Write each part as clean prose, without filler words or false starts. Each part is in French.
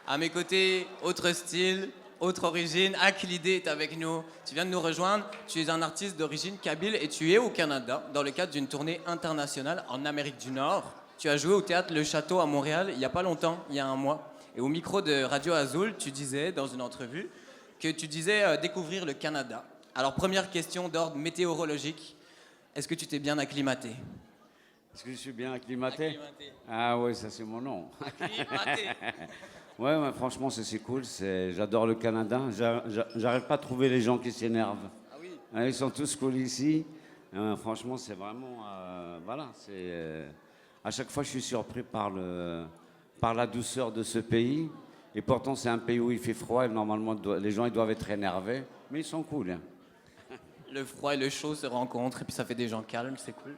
À mes côtés, autre style, autre origine. Aklidé est avec nous. Tu viens de nous rejoindre. Tu es un artiste d'origine kabyle et tu es au Canada dans le cadre d'une tournée internationale en Amérique du Nord. Tu as joué au théâtre Le Château à Montréal il n'y a pas longtemps, il y a un mois. Et au micro de Radio Azul, tu disais dans une entrevue que tu disais découvrir le Canada. Alors première question d'ordre météorologique. Est-ce que tu t'es bien acclimaté? Est-ce que je suis bien acclimaté? Acclimaté. Ah oui, ça c'est mon nom. Acclimaté. Ouais, ouais, franchement, c'est cool. J'adore le Canada. J'arrive pas à trouver les gens qui s'énervent. Ah oui. Ils sont tous cool ici. Franchement, c'est vraiment... voilà, à chaque fois, je suis surpris par la douceur de ce pays. Et pourtant, c'est un pays où il fait froid et normalement, les gens ils doivent être énervés. Mais ils sont cool. Hein. Le froid et le chaud se rencontrent et puis ça fait des gens calmes, c'est cool.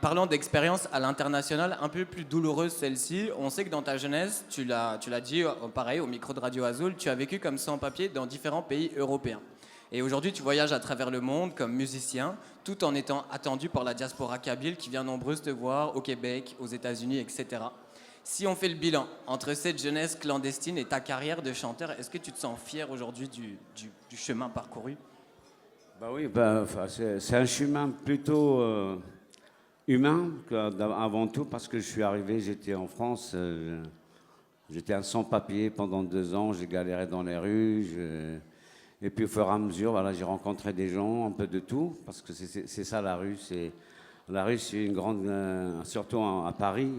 Parlons d'expérience à l'international, un peu plus douloureuse celle-ci. On sait que dans ta jeunesse, tu l'as dit pareil au micro de Radio Azul, tu as vécu comme sans-papier dans différents pays européens. Et aujourd'hui, tu voyages à travers le monde comme musicien, tout en étant attendu par la diaspora kabyle qui vient nombreuse te voir au Québec, aux États-Unis, etc. Si on fait le bilan entre cette jeunesse clandestine et ta carrière de chanteur, est-ce que tu te sens fier aujourd'hui du chemin parcouru? Bah oui, bah, enfin, c'est un chemin plutôt humain avant tout parce que je suis arrivé, j'étais en France, j'étais un sans-papier pendant 2 ans, j'ai galéré dans les rues, et puis au fur et à mesure, voilà, j'ai rencontré des gens, un peu de tout, parce que c'est ça la rue, c'est une grande, surtout à Paris,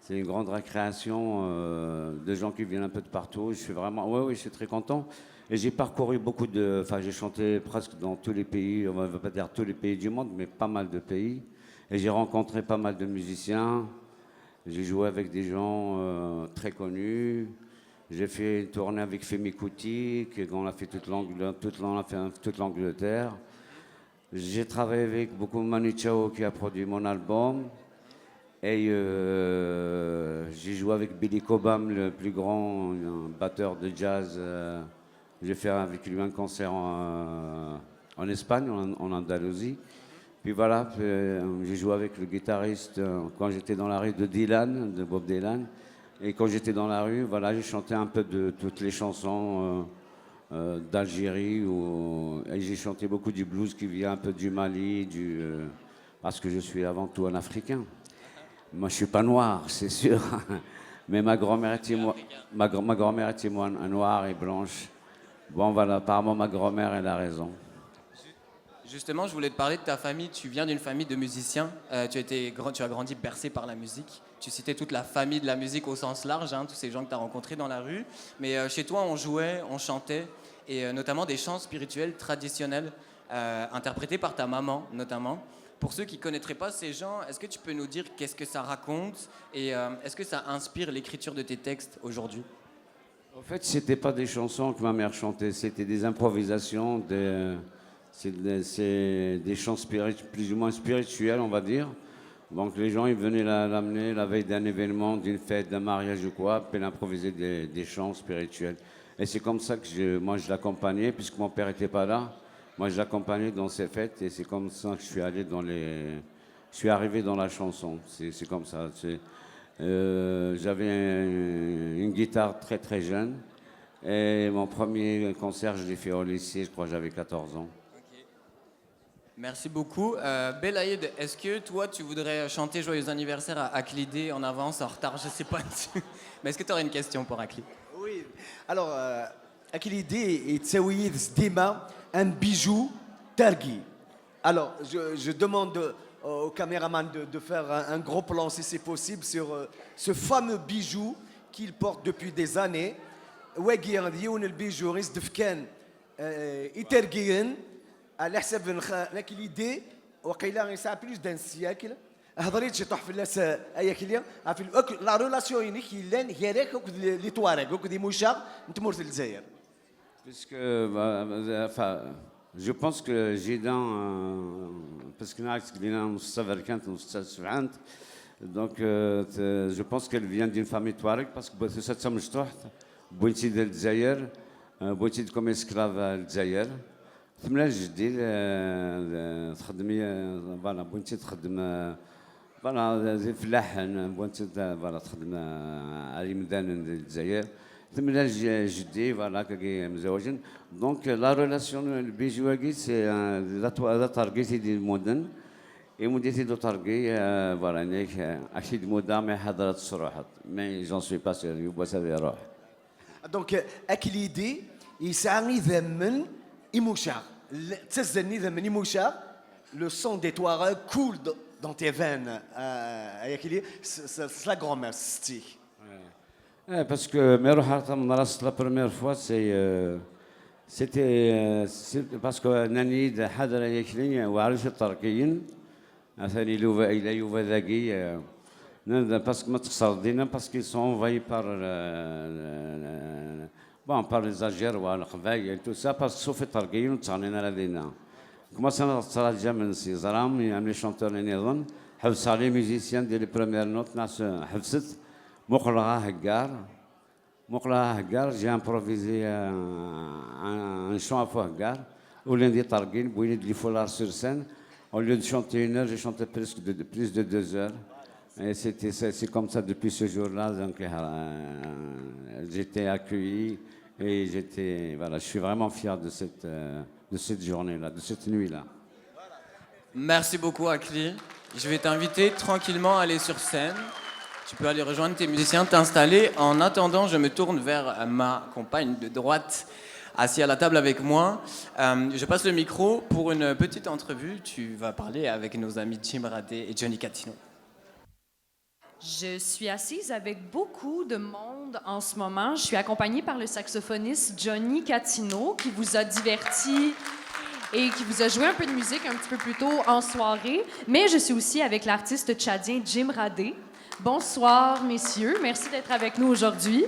c'est une grande récréation de gens qui viennent un peu de partout. Je suis vraiment, oui, je suis très content. Et j'ai parcouru enfin, j'ai chanté presque dans tous les pays, on ne va pas dire tous les pays du monde, mais pas mal de pays. Et j'ai rencontré pas mal de musiciens. J'ai joué avec des gens très connus. J'ai fait une tournée avec Femi Kuti, on a fait toute l'Angleterre. J'ai travaillé avec beaucoup Manu Chao qui a produit mon album. Et j'ai joué avec Billy Cobham, le plus grand batteur de jazz. J'ai fait avec lui un concert en Espagne, en Andalousie. Puis voilà, j'ai joué avec le guitariste quand j'étais dans la rue de Bob Dylan. Et quand j'étais dans la rue, voilà, j'ai chanté un peu de toutes les chansons d'Algérie. Et j'ai chanté beaucoup du blues qui vient un peu du Mali, parce que je suis avant tout un Africain. Moi, je suis pas noir, c'est sûr. Mais ma grand-mère était noire et blanche. Bon, voilà, apparemment, ma grand-mère, elle a raison. Justement, je voulais te parler de ta famille. Tu viens d'une famille de musiciens. Tu as grandi bercé par la musique. Tu citais toute la famille de la musique au sens large, hein, tous ces gens que tu as rencontrés dans la rue. Mais chez toi, on jouait, on chantait, et notamment des chants spirituels traditionnels, interprétés par ta maman, notamment. Pour ceux qui ne connaîtraient pas ces gens, est-ce que tu peux nous dire qu'est-ce que ça raconte et est-ce que ça inspire l'écriture de tes textes aujourd'hui? En fait, c'était pas des chansons que ma mère chantait, c'était des improvisations, c'est des chants plus ou moins spirituels, on va dire. Donc les gens, ils venaient l'amener la veille d'un événement, d'une fête, d'un mariage ou quoi, puis elle improvisait des chants spirituels. Et c'est comme ça que moi, je l'accompagnais, puisque mon père n'était pas là. Moi, je l'accompagnais dans ces fêtes, et c'est comme ça que je suis arrivé dans la chanson. C'est comme ça. J'avais une guitare très très jeune, et mon premier concert, je l'ai fait au lycée, je crois que j'avais 14 ans. Merci beaucoup. Belaïd, est-ce que toi, tu voudrais chanter Joyeux anniversaire à Aklidé en avance, en retard, je sais pas. Mais est-ce que tu aurais une question pour Akli? Oui. Alors, Aklidé et Tsaouid Sdema, un bijou targui. Alors, je demande au caméraman de faire un gros plan, si c'est possible, sur ce fameux bijou qu'il porte depuis des années. واقي ديون البيجو غير دفكان يترقين على حسب ليدي وقيلا غير ساعه بلوس دان سياكل هضريت شي طح في الناس ايا كليا في لا ريلاسيون يني كيلان هيراك لي تواريك دي موشا نتمرت الجزائر. Puisque, enfin, je pense que j'ai parce que donc je pense qu'elle vient d'une famille touareg parce que ça تسمى مشطوح بوينتي ديال الجزائر بوينتي كوم اسكلاف الجزائر ثم جدي تخدمي فوالا بوينتي تخدم فوالا زي فلاح بغيت فوالا تخدم علي مدان الجزائر ثم جدي فوالا كي مزوجين دونك لا ريلاسيون البيجواكي سي لا تارجيتي دي المدن اي مديتي دو تارجي فوالا نيك اكيد مودا ما حضرت الصراحه مي جون سوي با سير يبغى سافي يروح دونك اكليدي يسعني ذمن يموشا تزني ذمن يموشا le sang des Touaregs coule dans tes veines. C'est la grand-mère, c'est parce que la première fois, c'était parce que Nani de Hadra Yaklin ou Arish Tarkiyin, Athani Ila Yuvadagi, parce que Matsardina, parce qu'ils sont envahis par les Algériens ou Al-Khvaï et tout ça, parce que sauf Tarkiyin, Tsarnina Ladina. Commencé à تراجع من سيزرام يعمل شانتور نيضن حفظ عليه ميوزيسيان ديال لي بروميير نوت ناس حفظت مقلها هكار جي امبروفيزي ان شون افو هكار ولين دي طارقين بويني دي فولار سور سين au lieu de chanter 1 heure j'ai chanté presque plus de 2 heures et c'est comme ça depuis ce jour-là donc j'étais accueilli et voilà je suis vraiment fier de cette journée-là, de cette nuit-là. Merci beaucoup, Akli. Je vais t'inviter tranquillement à aller sur scène. Tu peux aller rejoindre tes musiciens, t'installer. En attendant, je me tourne vers ma compagne de droite, assise à la table avec moi. Je passe le micro pour une petite entrevue. Tu vas parler avec nos amis Jim Radé et Johnny Catino. Je suis assise avec beaucoup de monde en ce moment. Je suis accompagnée par le saxophoniste Johnny Catino qui vous a diverti et qui vous a joué un peu de musique un petit peu plus tôt en soirée. Mais je suis aussi avec l'artiste tchadien Jim Radé. Bonsoir, messieurs. Merci d'être avec nous aujourd'hui.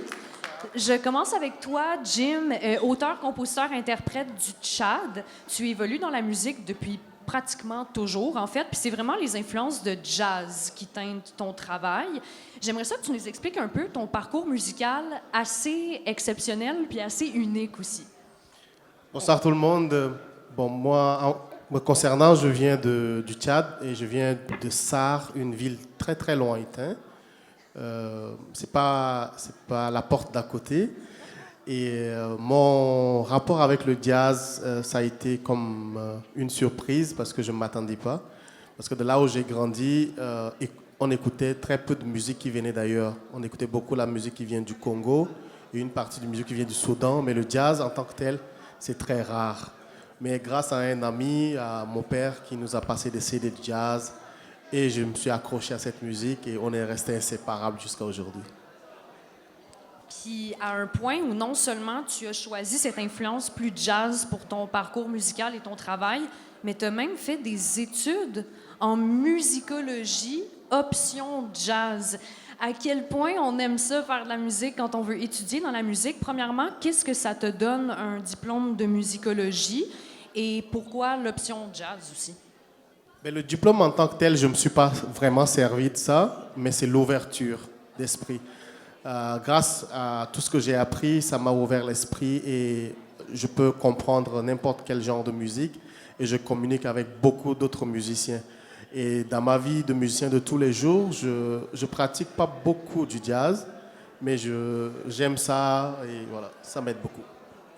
Je commence avec toi, Jim, auteur, compositeur, interprète du Tchad. Tu évolues dans la musique depuis pratiquement toujours, en fait. Puis c'est vraiment les influences de jazz qui teintent ton travail. J'aimerais ça que tu nous expliques un peu ton parcours musical assez exceptionnel puis assez unique aussi. Bonsoir tout le monde. Bon, moi, me concernant, je viens du Tchad et je viens de Sar, une ville très très lointaine. C'est pas la porte d'à côté. Et mon rapport avec le jazz, ça a été comme une surprise parce que je ne m'attendais pas. Parce que de là où j'ai grandi, on écoutait très peu de musique qui venait d'ailleurs. On écoutait beaucoup la musique qui vient du Congo et une partie de musique qui vient du Soudan. Mais le jazz en tant que tel, c'est très rare. Mais grâce à un ami, à mon père, qui nous a passé des CD de jazz, et je me suis accroché à cette musique et on est resté inséparables jusqu'à aujourd'hui. Puis à un point où non seulement tu as choisi cette influence plus jazz pour ton parcours musical et ton travail, mais tu as même fait des études en musicologie, option jazz. À quel point on aime ça, faire de la musique, quand on veut étudier dans la musique? Premièrement, qu'est-ce que ça te donne, un diplôme de musicologie? Et pourquoi l'option jazz aussi? Mais le diplôme en tant que tel, je ne me suis pas vraiment servi de ça, mais c'est l'ouverture d'esprit. Grâce à tout ce que j'ai appris, ça m'a ouvert l'esprit et je peux comprendre n'importe quel genre de musique et je communique avec beaucoup d'autres musiciens. Et dans ma vie de musicien de tous les jours, je ne pratique pas beaucoup du jazz, mais j'aime ça et voilà, ça m'aide beaucoup.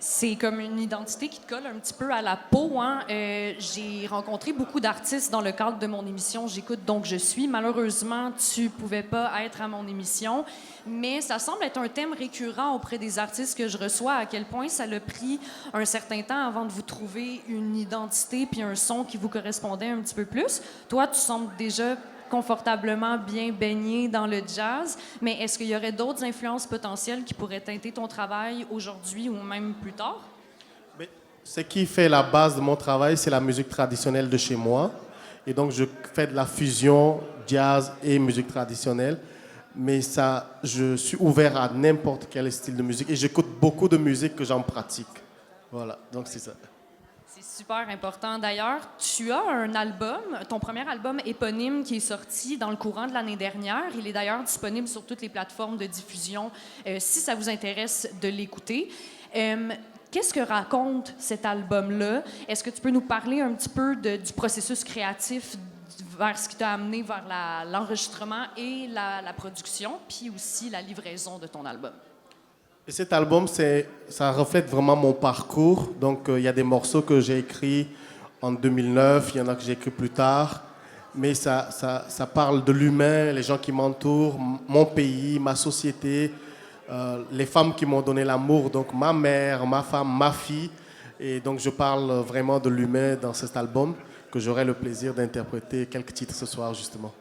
C'est comme une identité qui te colle un petit peu à la peau, hein? J'ai rencontré beaucoup d'artistes dans le cadre de mon émission J'écoute donc je suis. Malheureusement, tu pouvais pas être à mon émission, mais ça semble être un thème récurrent auprès des artistes que je reçois, à quel point ça l'a pris un certain temps avant de vous trouver une identité puis un son qui vous correspondait un petit peu plus. Toi, tu sembles déjà confortablement bien baigné dans le jazz, mais est-ce qu'il y aurait d'autres influences potentielles qui pourraient teinter ton travail aujourd'hui ou même plus tard? Mais ce qui fait la base de mon travail, c'est la musique traditionnelle de chez moi. Et donc, je fais de la fusion jazz et musique traditionnelle. Mais ça, je suis ouvert à n'importe quel style de musique et j'écoute beaucoup de musique que j'en pratique. Voilà, donc c'est ça. C'est super important. D'ailleurs, tu as un album, ton premier album éponyme qui est sorti dans le courant de l'année dernière. Il est d'ailleurs disponible sur toutes les plateformes de diffusion si ça vous intéresse de l'écouter. Qu'est-ce que raconte cet album-là? Est-ce que tu peux nous parler un petit peu du processus créatif vers ce qui t'a amené vers l'enregistrement et la production, puis aussi la livraison de ton album. Et cet album, ça reflète vraiment mon parcours. Donc, il y a des morceaux que j'ai écrits en 2009, il y en a que j'ai écrits plus tard. Mais ça parle de l'humain, les gens qui m'entourent, mon pays, ma société, les femmes qui m'ont donné l'amour, donc ma mère, ma femme, ma fille. Et donc, je parle vraiment de l'humain dans cet album, que j'aurai le plaisir d'interpréter quelques titres ce soir, justement.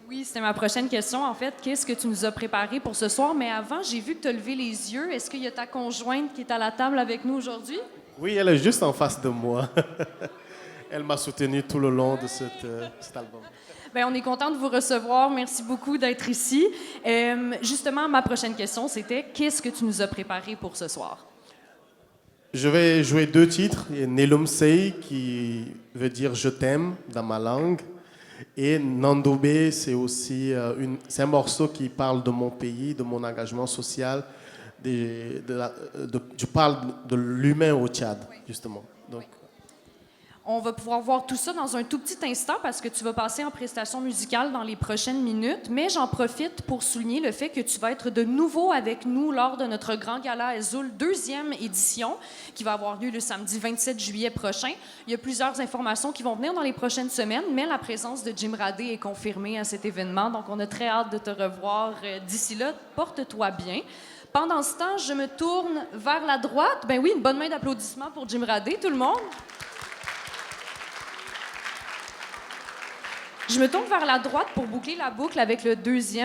Oui, c'était ma prochaine question, en fait. Qu'est-ce que tu nous as préparé pour ce soir? Mais avant, j'ai vu que tu as levé les yeux. Est-ce qu'il y a ta conjointe qui est à la table avec nous aujourd'hui? Oui, elle est juste en face de moi. Elle m'a soutenu tout le long de cet album. Bien, on est content de vous recevoir. Merci beaucoup d'être ici. Justement, ma prochaine question, c'était qu'est-ce que tu nous as préparé pour ce soir? Je vais jouer 2 titres. Nelum Sei, qui veut dire « je t'aime » dans ma langue. Et Nandobe, c'est aussi c'est un morceau qui parle de mon pays, de mon engagement social. Je parle de l'humain au Tchad, justement. Donc, On va pouvoir voir tout ça dans un tout petit instant parce que tu vas passer en prestation musicale dans les prochaines minutes. Mais j'en profite pour souligner le fait que tu vas être de nouveau avec nous lors de notre Grand Gala Ezoul 2e édition qui va avoir lieu le samedi 27 juillet prochain. Il y a plusieurs informations qui vont venir dans les prochaines semaines, mais la présence de Jim Radé est confirmée à cet événement. Donc, on a très hâte de te revoir. D'ici là, porte-toi bien. Pendant ce temps, je me tourne vers la droite. Ben oui, une bonne main d'applaudissements pour Jim Radé, tout le monde. Je me tourne vers la droite pour boucler la boucle avec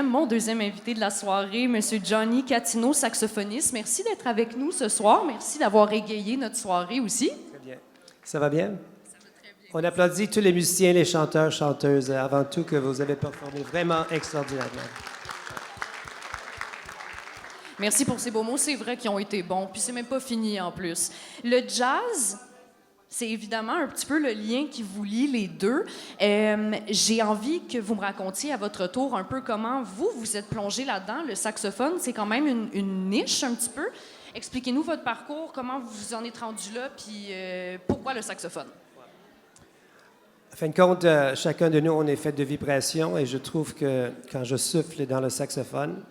mon deuxième invité de la soirée, M. Johnny Catino, saxophoniste. Merci d'être avec nous ce soir. Merci d'avoir égayé notre soirée aussi. Très bien. Ça va bien? Ça va très bien. On applaudit tous les musiciens, les chanteurs, chanteuses, avant tout que vous avez performé vraiment extraordinairement. Merci pour ces beaux mots. C'est vrai qu'ils ont été bons. Puis c'est même pas fini en plus. Le jazz... c'est évidemment un petit peu le lien qui vous lie les deux. J'ai envie que vous me racontiez à votre tour un peu comment vous êtes plongé là-dedans. Le saxophone, c'est quand même une niche un petit peu. Expliquez-nous votre parcours, comment vous vous en êtes rendu là, puis pourquoi le saxophone? En fin de compte, chacun de nous, on est fait de vibrations et je trouve que quand je souffle dans le saxophone,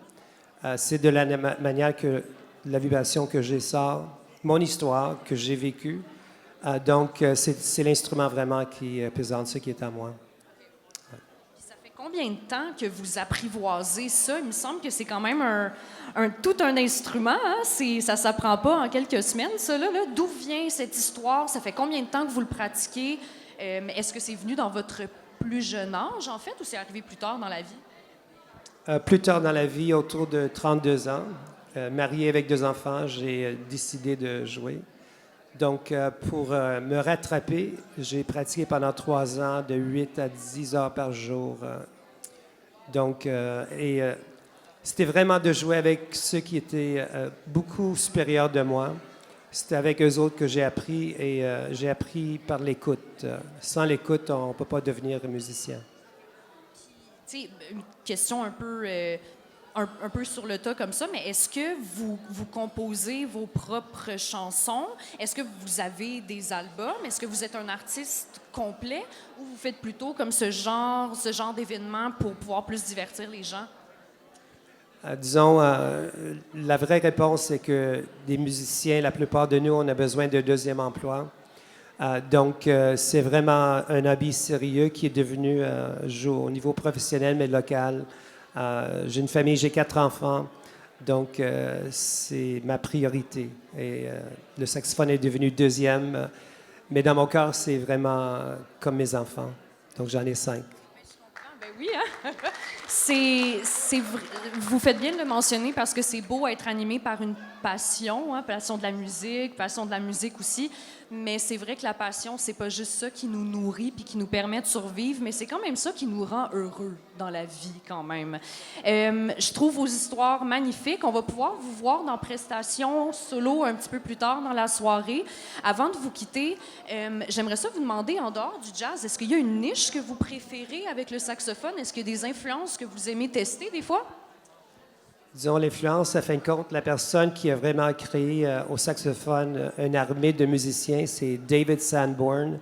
c'est de la manière que la vibration que j'ai sort, mon histoire que j'ai vécue. Donc, c'est l'instrument vraiment qui présente ce qui est à moi. Ça fait combien de temps que vous apprivoisez ça? Il me semble que c'est quand même tout un instrument. Hein? Ça ne s'apprend pas en quelques semaines, ça. Là. D'où vient cette histoire? Ça fait combien de temps que vous le pratiquez? Est-ce que c'est venu dans votre plus jeune âge, en fait, ou c'est arrivé plus tard dans la vie? Plus tard dans la vie, autour de 32 ans, marié avec 2 enfants, j'ai décidé de jouer. Donc, pour me rattraper, j'ai pratiqué pendant 3 ans, de 8 à 10 heures par jour. C'était vraiment de jouer avec ceux qui étaient beaucoup supérieurs de moi. C'était avec eux autres que j'ai appris et j'ai appris par l'écoute. Sans l'écoute, on ne peut pas devenir musicien. Tu sais, une question un peu sur le tas comme ça, mais est-ce que vous composez vos propres chansons? Est-ce que vous avez des albums? Est-ce que vous êtes un artiste complet ou vous faites plutôt comme ce genre d'événement pour pouvoir plus divertir les gens? Disons, la vraie réponse, c'est que des musiciens, la plupart de nous, on a besoin de 2e emploi. Donc, c'est vraiment un hobby sérieux qui est devenu, au niveau professionnel, mais local. J'ai une famille, j'ai 4 enfants, donc c'est ma priorité. Et le saxophone est devenu 2e, mais dans mon cœur, c'est vraiment comme mes enfants. Donc j'en ai 5. Je comprends, ben oui, hein? Vous faites bien de le mentionner parce que c'est beau être animé par une passion, hein, passion de la musique aussi. Mais c'est vrai que la passion, c'est pas juste ça qui nous nourrit puis qui nous permet de survivre, mais c'est quand même ça qui nous rend heureux dans la vie quand même. Je trouve vos histoires magnifiques. On va pouvoir vous voir dans prestations solo un petit peu plus tard dans la soirée. Avant de vous quitter, j'aimerais ça vous demander, en dehors du jazz, est-ce qu'il y a une niche que vous préférez avec le saxophone? Est-ce qu'il y a des influences que vous aimez tester des fois? Disons, l'influence, à fin de compte, la personne qui a vraiment créé au saxophone une armée de musiciens, c'est David Sanborn,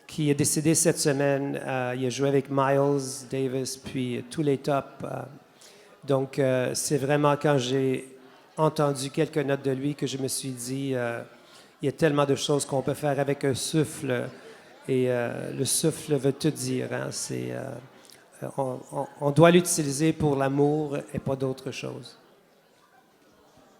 qui est décédé cette semaine. Il a joué avec Miles Davis, puis tous les tops. Donc, c'est vraiment quand j'ai entendu quelques notes de lui que je me suis dit, il y a tellement de choses qu'on peut faire avec un souffle. Et le souffle veut tout dire. Hein? On doit l'utiliser pour l'amour et pas d'autre chose.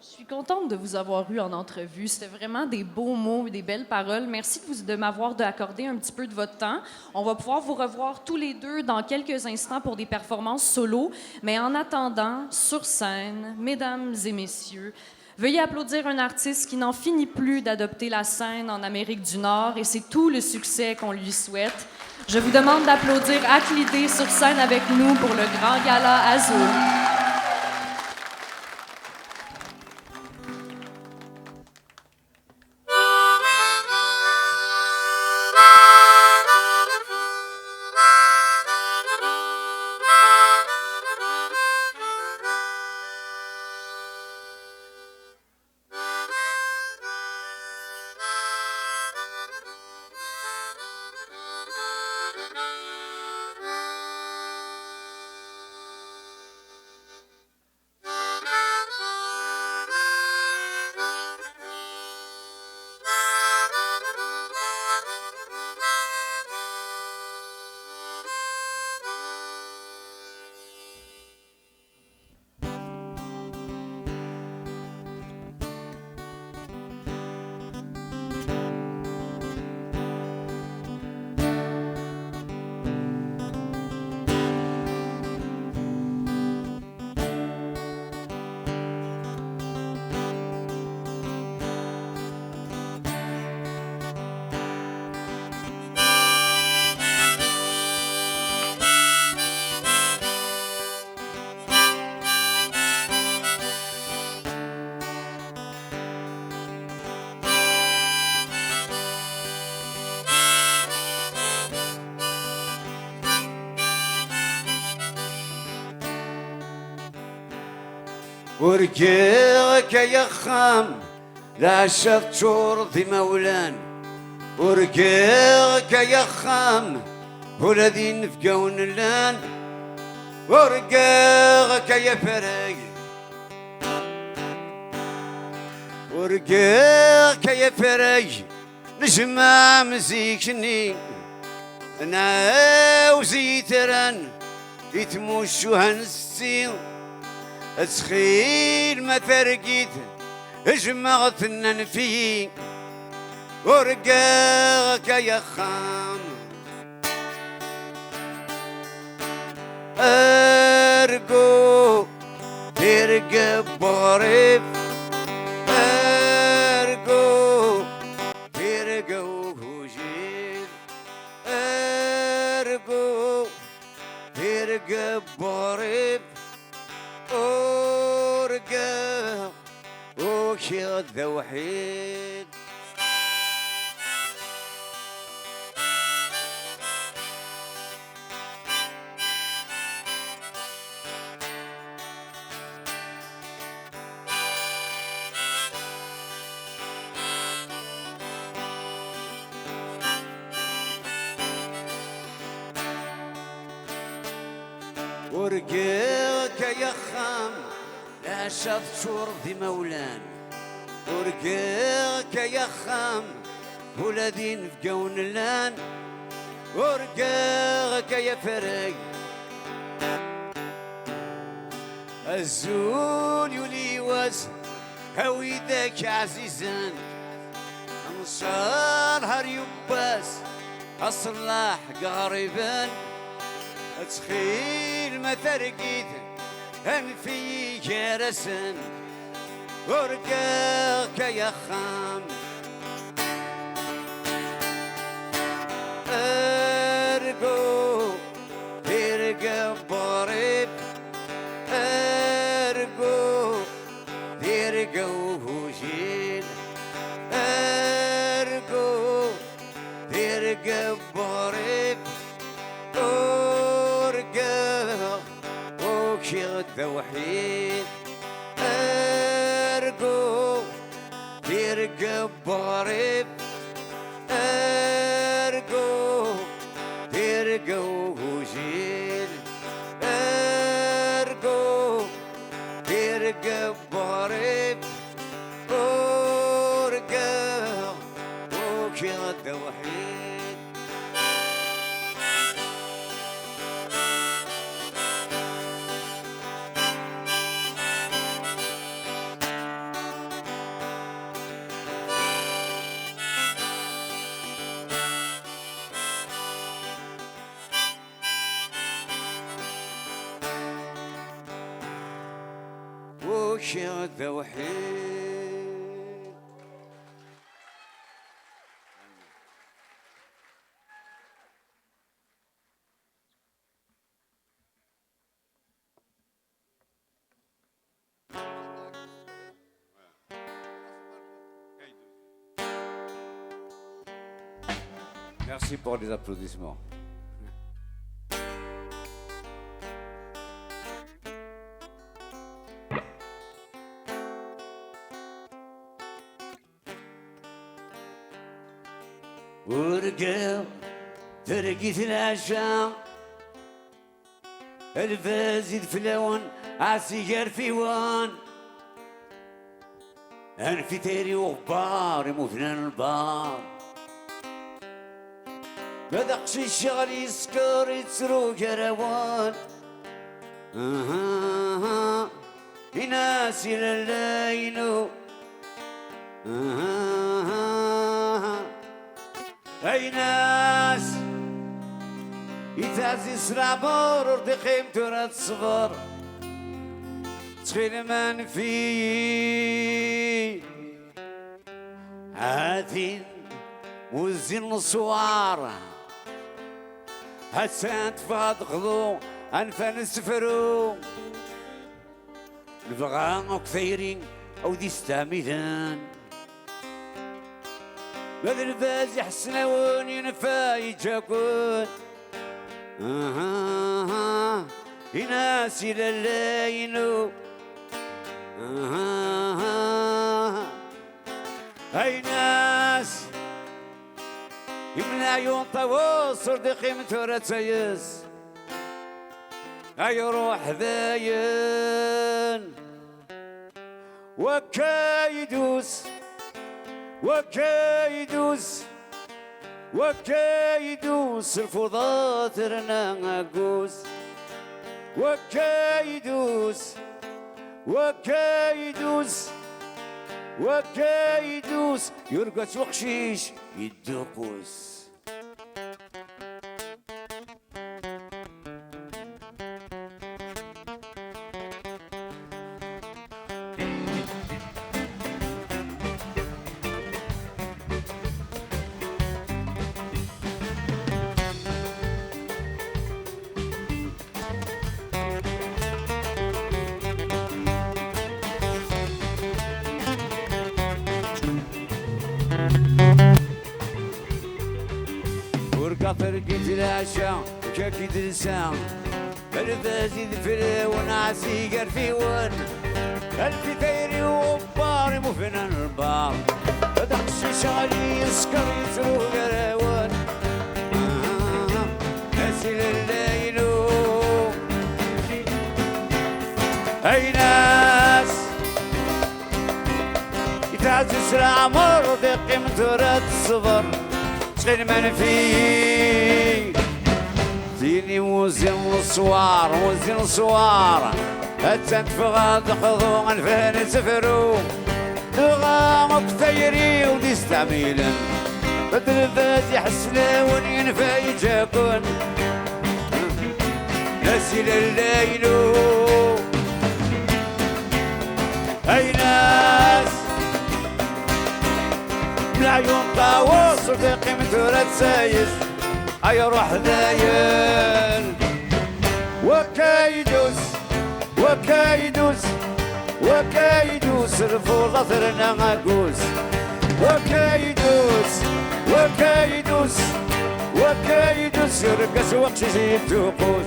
Je suis contente de vous avoir eu en entrevue. C'était vraiment des beaux mots et des belles paroles. Merci de m'avoir accordé un petit peu de votre temps. On va pouvoir vous revoir tous les deux dans quelques instants pour des performances solo. Mais en attendant, sur scène, mesdames et messieurs, veuillez applaudir un artiste qui n'en finit plus d'adopter la scène en Amérique du Nord et c'est tout le succès qu'on lui souhaite. Je vous demande d'applaudir Aklidé sur scène avec nous pour le Grand Gala Azul. ورقيك يا خام لا شفت شرطي مولان ورقيك يا خام ولدي نفقون اللان ورقيك يا فرق ورقيك يا فرق نجمع مزيكني انا وزيتران يتمشوا هنسي تسخيل ما فرقيت جمعتنا نفي ورقاك يا خام ارقو ترقب بغريب ارقو ترقو هجيب ارقو ترقب بغريب ورقة وشد وحيد ورقيك يا خام لا شفت شرطي مولان ورقيك يا خام ولدي نفقون اللان ورقيك يا فرق الزول يولي واس هويدك عزيزان انصار هر يباس الصلاح قريبان تخيل ما ترقيت انفي جرسن ورقاك يا خام ارقو ترقى بغريب ارقو ترقى وهجيل ارقو ترقى بغريب وكيغ وحيد ارقو ترقب بغريب ارقو ماشي توحيد. Merci pour les applaudissements. ورقة ترقيت العشاء الفازد فلون عالسيجار في وان انفتاري وغبار مفنان البار بدقش الشغل يسكر يتسرو كروان يناسي للاينو اي ناس يتعزي سرعبور ورد قيمتو راه تصبر تخيل من في عادين وزين الصوار هسات فاد غضو انفان السفرو البغاء كثيرين او دي ستامدان بدر الفاز يحسنون ينفا يجاكون يناسي للاينو اي ناس يمنع يوم تواصل دي قيمته رتيس اي روح ذاين وكايدوس وكايدوس وكايدوس الفضاء ترناقوس وكايدوس وكايدوس وكايدوس يرقص وخشيش يدقوس فرقت العشاء وكاكي درسان الفازي ذفري ونعسي قرفي ون الفي ثيري وباري مفنان البار دقش شغلي يسكر يسرو قراون ناسي لليل اي ناس يتعزي سرع مر دقي متورات الصبر غير من فيه زيني وزين صوار وزين صوار التنفغ دخضو انفان سفرو دغام كثيري وديستعميلا بدل الفاز يحسنون ينفا يجاكون ناسي لليل اي ناس لا ينطى وصل قيمته لا تسايس اي روح داين وكايدوس وكايدوس وكايدوس الفوضى ثرنا غاكوس وكايدوس وكايدوس وكايدوس يرقص وقت يزيد توقوس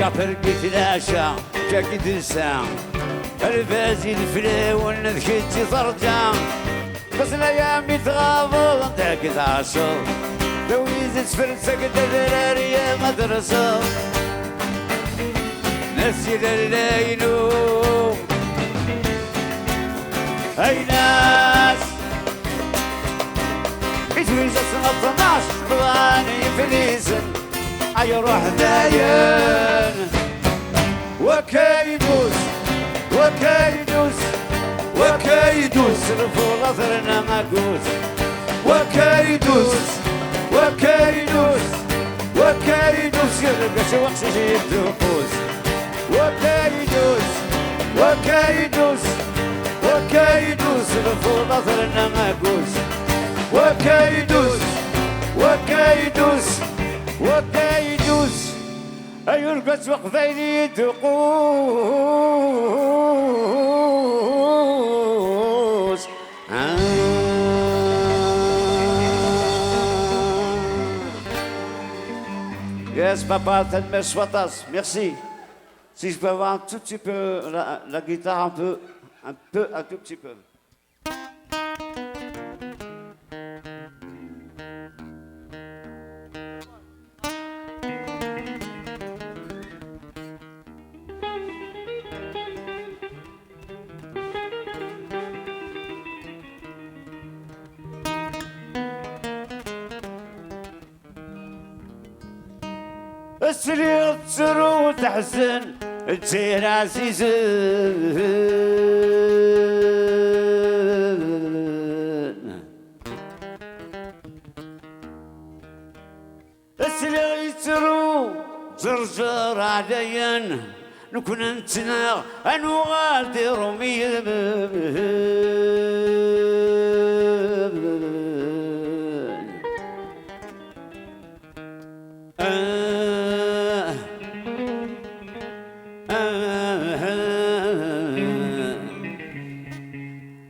فرقت العشاء جاكي درسان الفازي الفلاون ذكيتي ترجع بس الايام يتغابر ذاك تعشر لو يزيد فرسك دراري يا مدرسة ناسي الليل اي ناس يتويز سنة 12 بغاني فليسن اي روح داين وكايدوس وكيدوس وكيدوس الفول أثرنا ماكوس وكيدوس وكيدوس وكيدوس يلقى شوق شجيب دقوس وكيدوس وكيدوس وكيدوس الفول أثرنا ماكوس وكيدوس وكيدوس وكيدوس أيو القص وقفيني دقوس Yes, papa, t'admets Swatas, merci. Si je peux avoir un tout petit peu la guitare, un tout petit peu. السرير تسرو تحسن تصير عزيزن السرير يتسرو ترجر عليا نكون انتنا انو غادي رومي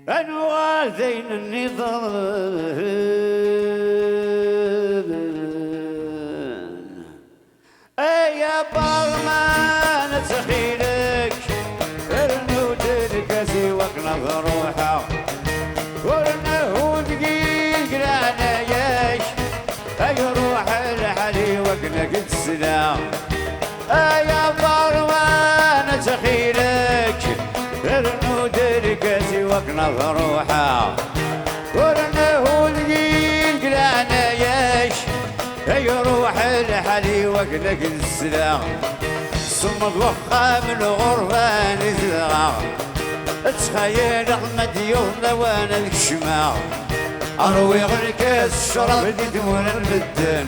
أنوالدين النظام يا برمان تخيلك النود الكاسي وقنض روحه ورنه دقيق لعناياش أي روح الحلي وقنك السلام يا برمان تخيلك النود الكاسي وقنض روحه ورنه دقيق لعناياش أي روح الحلي وقنك السلام صمد وخا من غربة نزرع تخيل أحمد يوم لوانا الشماع أروي غير كاس الشرب اللي تمون المدن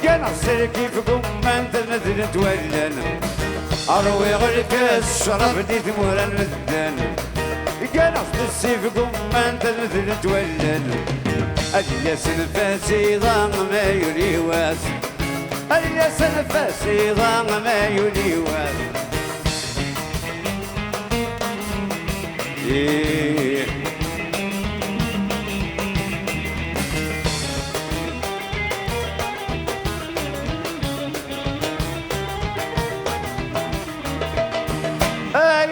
كان أحسن كيفكم ما انت مثل تولن أروي غير كاس الشرب اللي تمون المدن كان أحسن سيفكم ما انت مثل تولن الياس الفاسي ضام ما يري واس الياس الفاسي ضام ما يري واس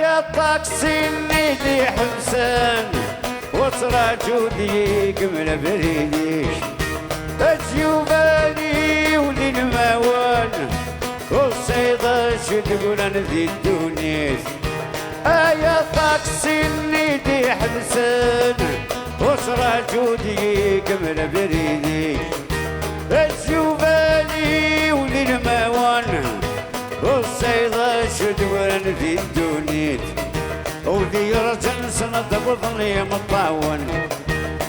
يا طاكسي نيدي حمسان وصرا جودي قبل بريديش الجيوباني ولي الموان والصيدة شو تقول انا ذي الدونيس يا طاكسي نيدي حمسان وصرا جودي قبل بريديش الجيوباني ولي الموان والصيدة شو تقول انا ذي الدونيس ودي رجل سنة بطني مطاون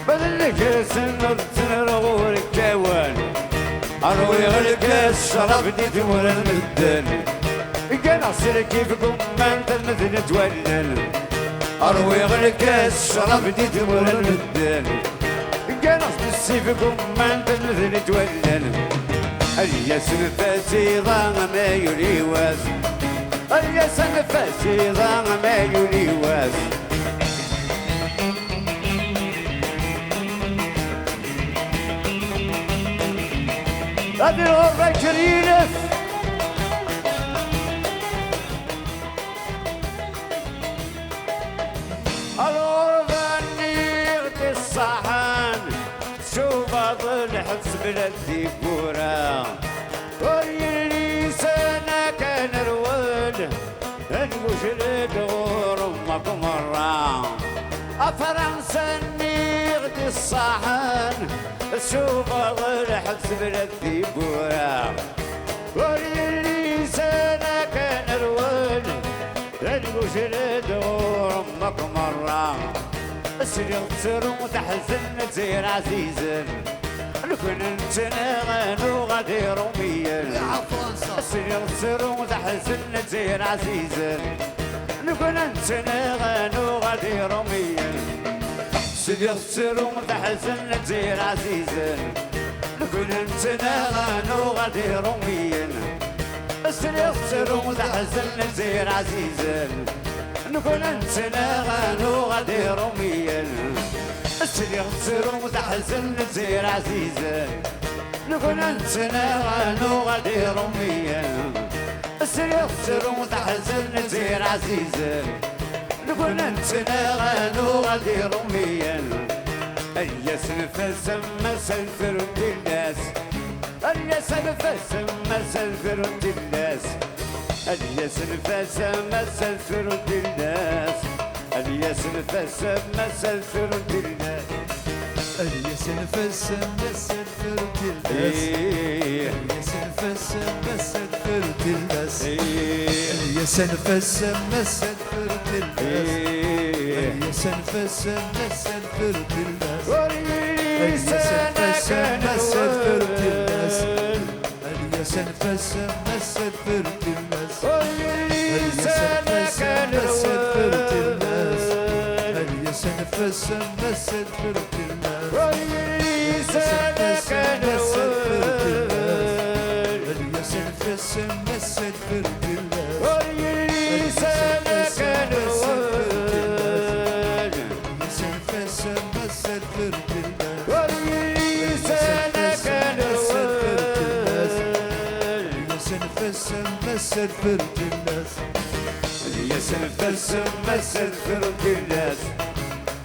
بدلك سنة تنرغور الكوان أروي غلقاس شرف ديت ولا المدن كان أصير كيفكم ما انت المثل تولن أروي غلقاس شرف ديت ولا المدن كان أصير سيفكم ما انت المثل تولن الياس الفاسي ضام ما يري واس الياس الفاسي ضام ما يري واس هذه الغربة كريلف الغربة نيغتي الصحن شوف ظل حبس بلا الديكورة وريلي سنة كان رواد نقوش لك غور امك مرة فرنسا نيغتي الصحن شوف ظل حبس بلا الديكورة وريلي سنة كان رواد نقوش وجلد امك مرة سريغ تسر وتحزن تزير عزيزا لكن انت نغنو غادي روميا سريغ تسر وتحزن تزير عزيزا لكن انت نغنو غادي روميا سريغ تسر وتحزن تزير عزيزا لكن انت نغنو غادي روميا سريغ تسر وتحزن تزير عزيزا نكون انت نغنو غادي روميا سريغ تسر وتحزن تزير عزيزا نكون انت نغنو غادي روميا سريغ تسر وتحزن تزير عزيزا نكون انت نغنو غادي روميا يا سنفس مسل فرد الناس يا سنفس مسل فرد الناس الياس نفاس مسل فرد الناس الياس نفاس مسل فرد الناس الياس نفاس مسل فرد الناس الياس نفاس مسل فرد الناس الياس نفاس مسل فرد الناس الياس نفاس مسل فرد الناس الياس نفاس مسل فرد الناس الياس نفاس مسل فرد الناس الياس نفاس مسل فرد الناس الياس نفاس مسل فرد الناس الياس نفاس مسل فرد الناس الياس نفاس مسل فرد الناس نفس مسل فرد الناس الياس نفس مسل فرد الناس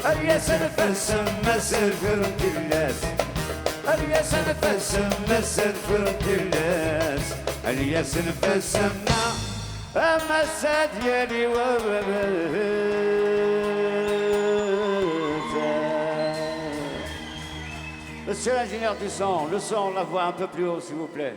الياس نفس مسل فرد الناس الياس نفس مسل فرد الناس الياس نفس مسل ديالي Monsieur l'ingénieur du son, le son, la voix un peu plus haut s'il vous plaît.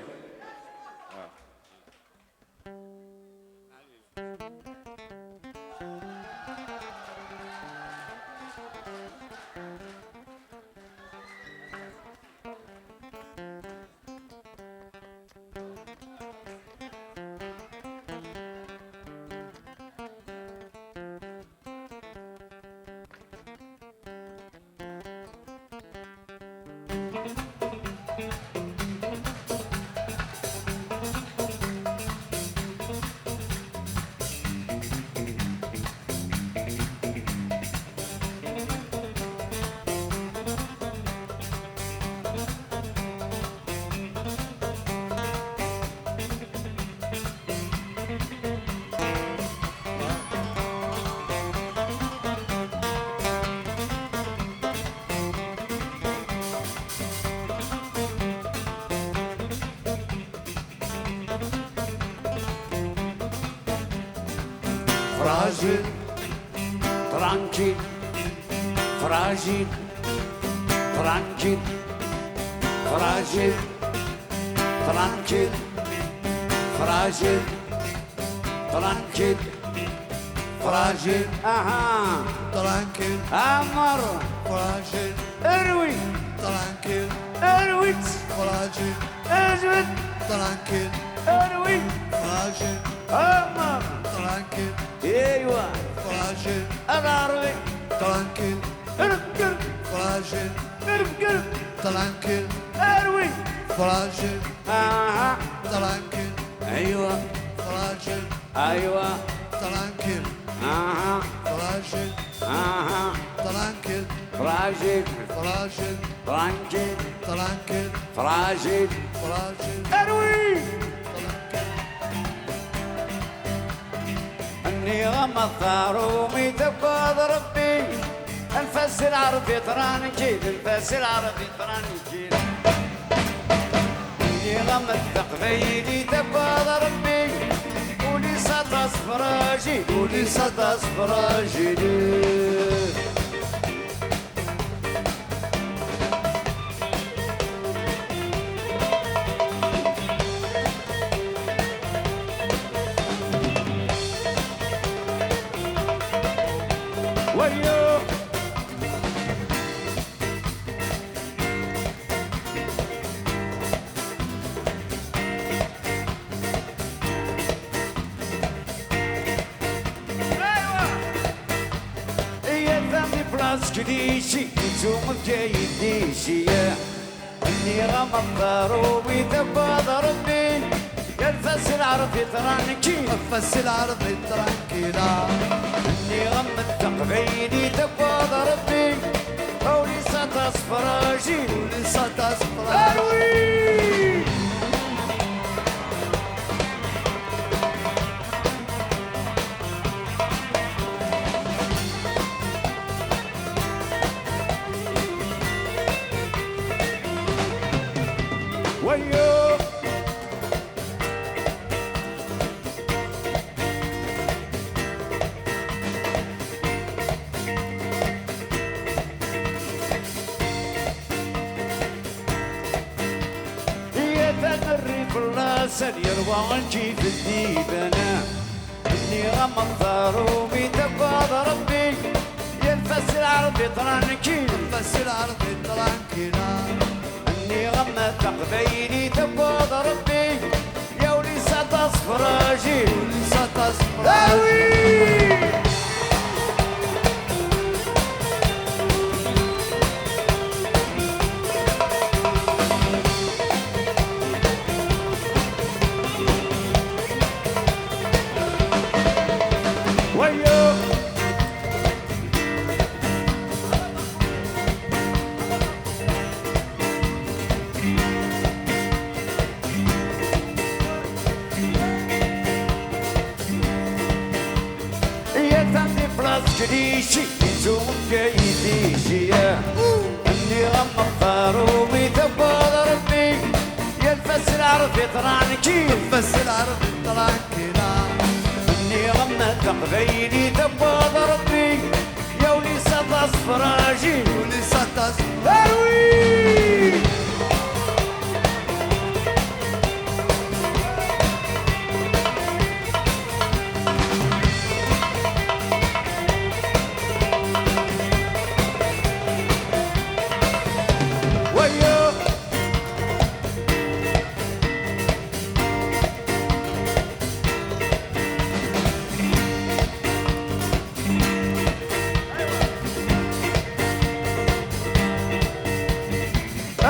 Fragile, tranquille, fragile, tranquille, fragile, tranquille, fragile, tranquille, fragile, tranquille, amor, fragile, eroui, tranquille, eroui, fragile, eroui, tranquille, eroui, fragile, amor, tranquille, eroui, fragile, agarré, tranquille, erguer, fragile, erguer, tranquille, eroui, fragile, tranquille, ايوه fragile, ايوه tranquille, fragile, tranquille, فراجل fragile, tranquille tranquille, فراجل fragile, اروي اني غمضت رومي تبقى ربي الفس العربي تراني جيد الفس العربي تراني جيد اني غمضت قبيلي تبقى ربي قولي صدى صفراجي قولي صدى صفراجي جديشي يزوم بجيديشي اني غمض روبي تبض ربي ينفس العرض يترانكي نفس العرض ترانكيلا اني غمض تقبيلي تبض ربي قولي ستصفراجي ولسه تصفر اروي ويو هي تنري في الراسل يروى عنجي في الديبنا اني غمض روبي تبض ربي ينفس العرض يطرانكي نفس العرض ترانكيلا اني غمض تقبيلي تبض ربي يا ولي ستصفراجي ولسه تصفر اوي ويو يتمني بلاس جديشي يزوم جيديشي اني غمض رومي تبض ربي ينفس العرض يطرانكي نفس العرض ترانكيلا اني غمض تقبيلي تبض ربي يا ولي ستصفراجي ولسه تصفر اروي ويو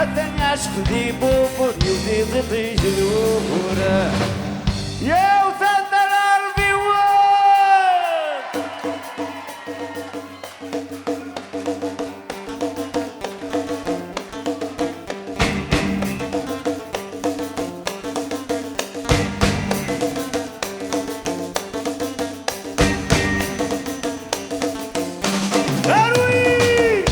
الدنيا شخدي بوبور يودي ضدي جلوبورة يا وثند العربي واد اروي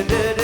Did